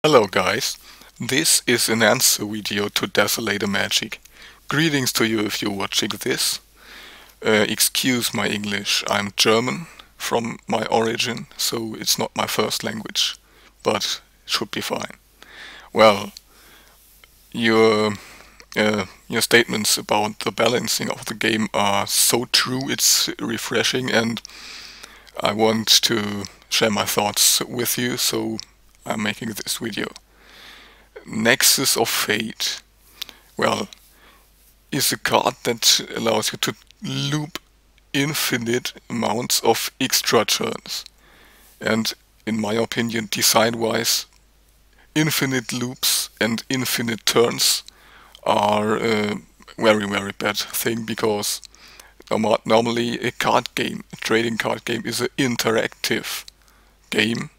Hello guys, this is an answer video to Desolator Magic. Greetings to you if you're watching this. Excuse my English, I'm German from my origin, so it's not my first language, but it should be fine. Well, your statements about the balancing of the game are so true, it's refreshing, and I want to share my thoughts with you, so I'm making this video. Nexus of Fate, well, is a card that allows you to loop infinite amounts of extra turns. And in my opinion, design-wise, infinite loops and infinite turns are a very bad thing, because normally a card game, a trading card game, is an interactive game.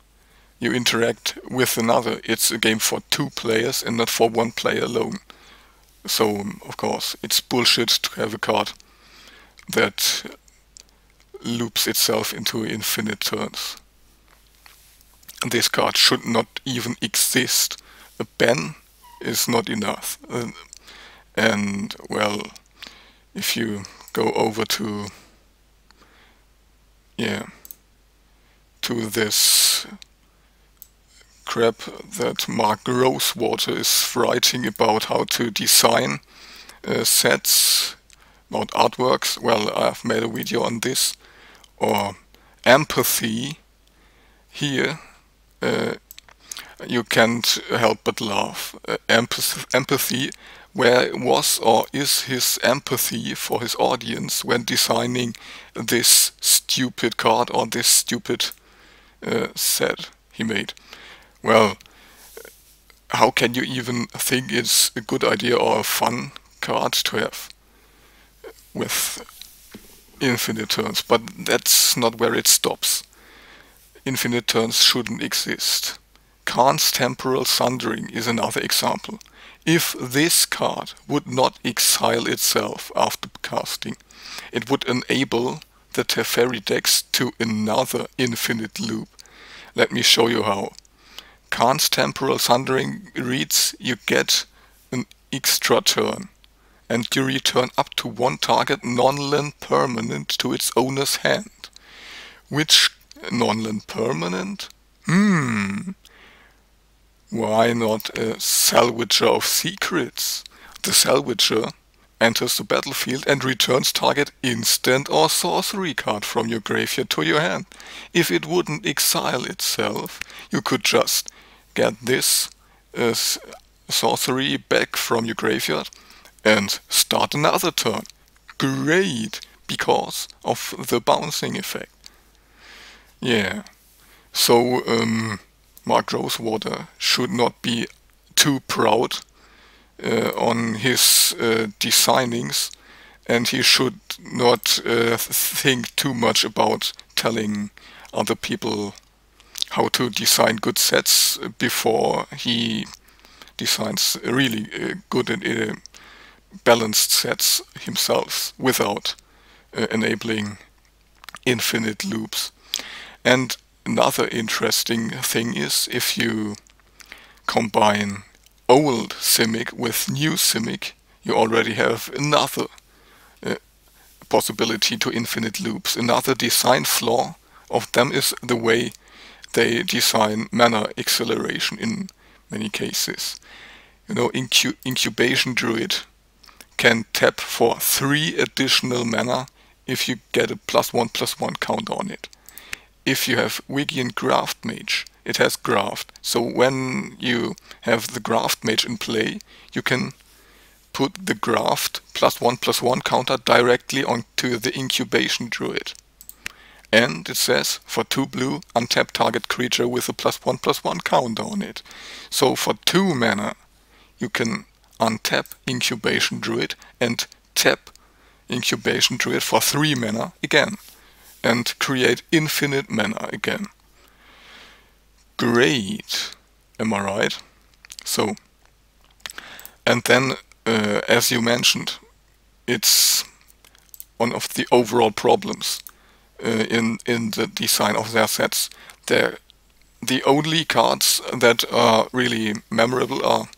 You interact with another. It's a game for two players and not for one player alone. So, of course, it's bullshit to have a card that loops itself into infinite turns. This card should not even exist. A ban is not enough. And, well, if you go over to this crap that Mark Rosewater is writing about how to design sets, about artworks. Well, I've made a video on this. Or empathy. Here you can't help but laugh. Empathy, where was or is his empathy for his audience when designing this stupid card or this stupid set he made? Well, how can you even think it's a good idea or a fun card to have with infinite turns? But that's not where it stops. Infinite turns shouldn't exist. Khan's Temporal Sundering is another example. If this card would not exile itself after casting, it would enable the Teferi decks to another infinite loop. Let me show you how. Khan's Temporal Sundering reads you get an extra turn, and you return up to one target non-land permanent to its owner's hand. Which non-land permanent? Why not a Salvager of Secrets? The Salvager enters the battlefield and returns target instant or sorcery card from your graveyard to your hand. If it wouldn't exile itself, you could just get this sorcery back from your graveyard and start another turn. Great, because of the bouncing effect. Yeah, so Mark Rosewater should not be too proud on his designings, and he should not think too much about telling other people how to design good sets before he designs really good and balanced sets himself without enabling infinite loops. And another interesting thing is, if you combine old Simic with new Simic, you already have another possibility to infinite loops. Another design flaw of them is the way they design mana acceleration in many cases. You know, Incubation Druid can tap for 3 additional mana if you get a +1/+1 counter on it. If you have Wigian Graft Mage, it has Graft. So when you have the Graft Mage in play, you can put the Graft +1/+1 counter directly onto the Incubation Druid. And it says, for 2 blue, untap target creature with a +1/+1 counter on it. So for 2 mana, you can untap Incubation Druid and tap Incubation Druid for 3 mana again, and create infinite mana again. Great, am I right? So, and then, as you mentioned, it's one of the overall problems in the design of their sets. They're the only cards that are really memorable are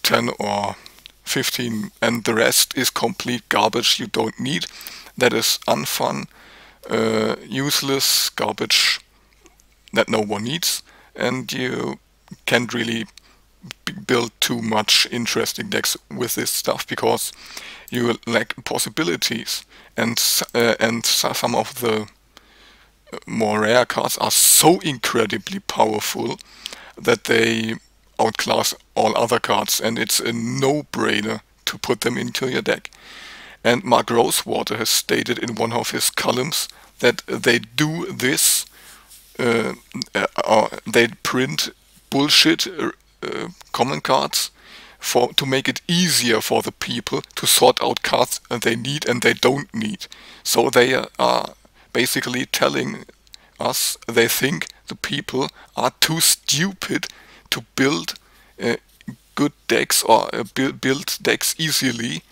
10 or 15, and the rest is complete garbage you don't need. That is unfun, useless garbage that no one needs, and you can't really build too much interesting decks with this stuff because you lack possibilities, and some of the more rare cards are so incredibly powerful that they outclass all other cards, and it's a no-brainer to put them into your deck. And Mark Rosewater has stated in one of his columns that they do this, they print bullshit common cards to make it easier for the people to sort out cards they need and they don't need. So they are basically telling us they think the people are too stupid to build good decks or build decks easily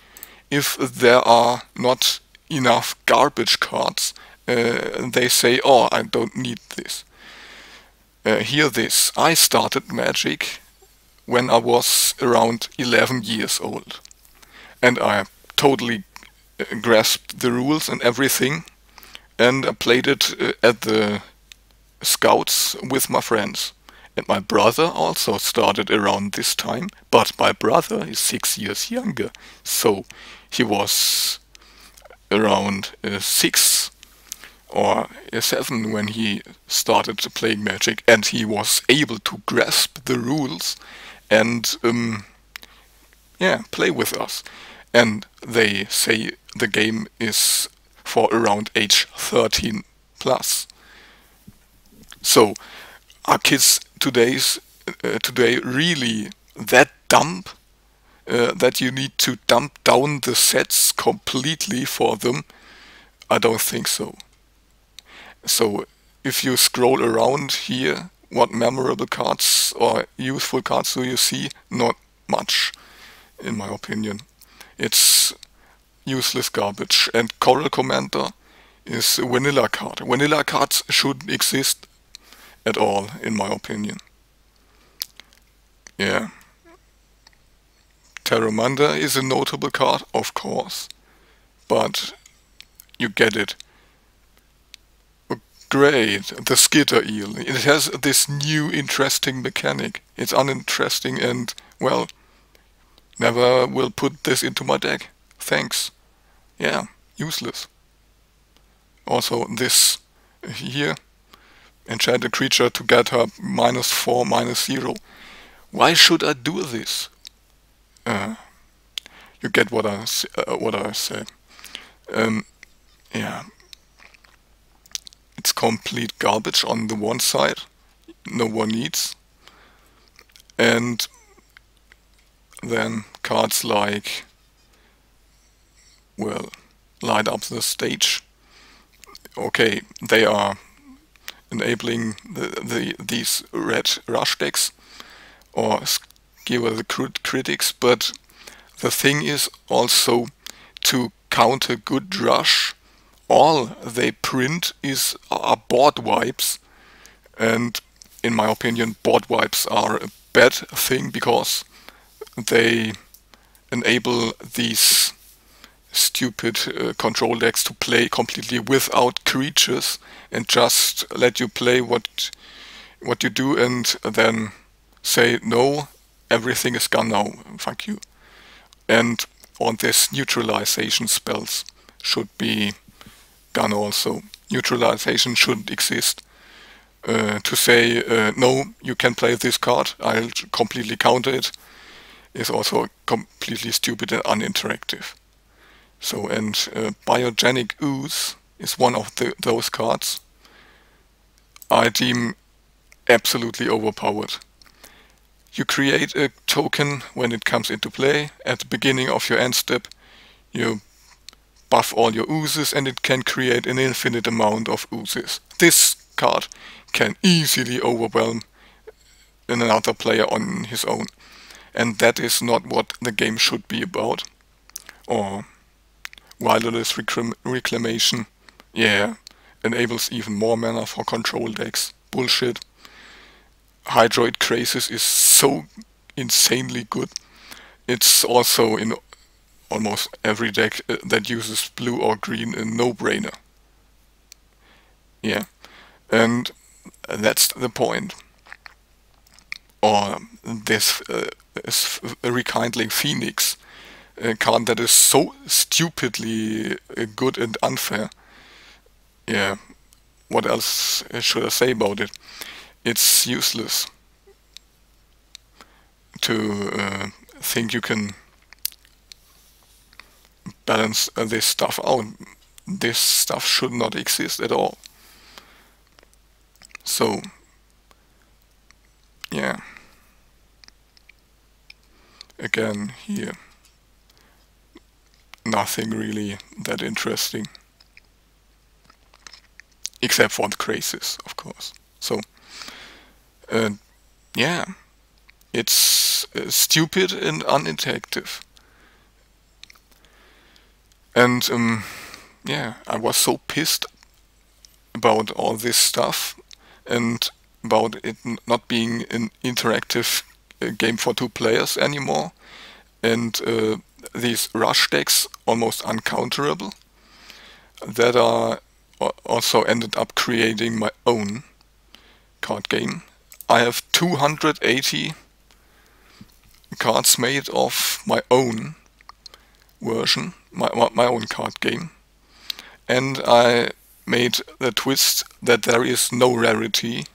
if there are not enough garbage cards. They say, oh, I don't need this. Hear this. I started Magic when I was around 11 years old, and I totally grasped the rules and everything, and I played it at the Scouts with my friends. And my brother also started around this time, but my brother is 6 years younger, so he was around 6 or 7 when he started playing Magic, and he was able to grasp the rules and yeah, play with us. And they say the game is for around age 13 plus. So are kids today really that dumb that you need to dump down the sets completely for them? I don't think so. So if you scroll around here, what memorable cards or useful cards do you see? Not much, in my opinion. It's useless garbage. And Coral Commander is a vanilla card. Vanilla cards shouldn't exist at all, in my opinion. Yeah. Terramander is a notable card, of course, but you get it. Great, the Skitter Eel. It has this new interesting mechanic. It's uninteresting and, well, never will put this into my deck. Thanks. Yeah, useless. Also this here, enchant a creature to get her -4, -0. Why should I do this? You get what I say. Yeah. It's complete garbage on the one side, no one needs. And then cards like, well, light up the stage. Okay, they are enabling these red rush decks or skewer the critics, but the thing is also to counter good rush, all they print are board wipes, and in my opinion board wipes are a bad thing because they enable these stupid control decks to play completely without creatures and just let you play what you do and then say no, everything is gone now, fuck you. And all this neutralization spells should be gone also. Neutralization shouldn't exist. To say no, you can play this card, I'll completely counter it, is also completely stupid and uninteractive. So, and Biogenic Ooze is one of those cards I deem absolutely overpowered. You create a token when it comes into play. At the beginning of your end step, you buff all your oozes and it can create an infinite amount of oozes. This card can easily overwhelm another player on his own. And that is not what the game should be about. Or Wireless Reclamation, yeah, enables even more mana for control decks. bullshit. Hydroid Crisis is so insanely good. It's also in almost every deck that uses blue or green a no-brainer. Yeah, and that's the point. Or this Rekindling Phoenix, a card that is so stupidly good and unfair. Yeah, what else should I say about it? It's useless to think you can balance this stuff out. This stuff should not exist at all. So, yeah. Again, here. Nothing really that interesting. Except for the Crisis, of course. So, yeah. It's stupid and uninteractive. And, yeah, I was so pissed about all this stuff and about it not being an interactive game for 2 players anymore, and these rush decks almost uncounterable, that I also ended up creating my own card game. I have 280 cards made of my own version, my own card game, and I made the twist that there is no rarity.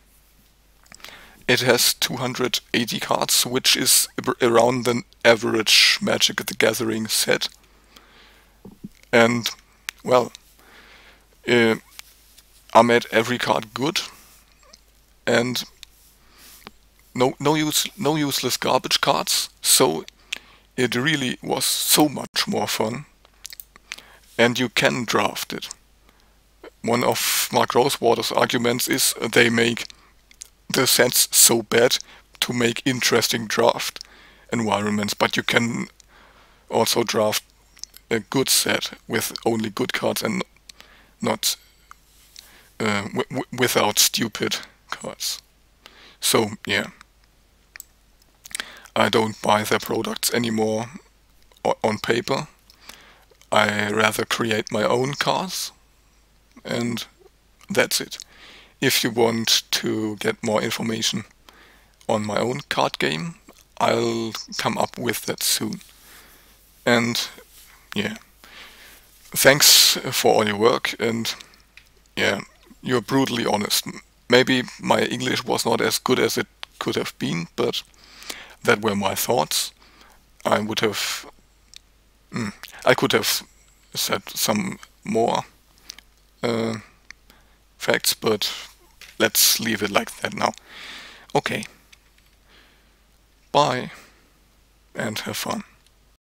It has 280 cards, which is around the average Magic the Gathering set. And, well, I made every card good, and no useless garbage cards, so it really was so much more fun. And you can draft it. One of Mark Rosewater's arguments is they make the sets so bad to make interesting draft environments, but you can also draft a good set with only good cards and not without stupid cards. So yeah, I don't buy their products anymore on paper. I rather create my own cards, and that's it. If you want to get more information on my own card game, I'll come up with that soon. And yeah, thanks for all your work, and yeah, you're brutally honest. Maybe my English was not as good as it could have been, but that were my thoughts. I could have said some more facts, but let's leave it like that now. Okay. Bye, and have fun.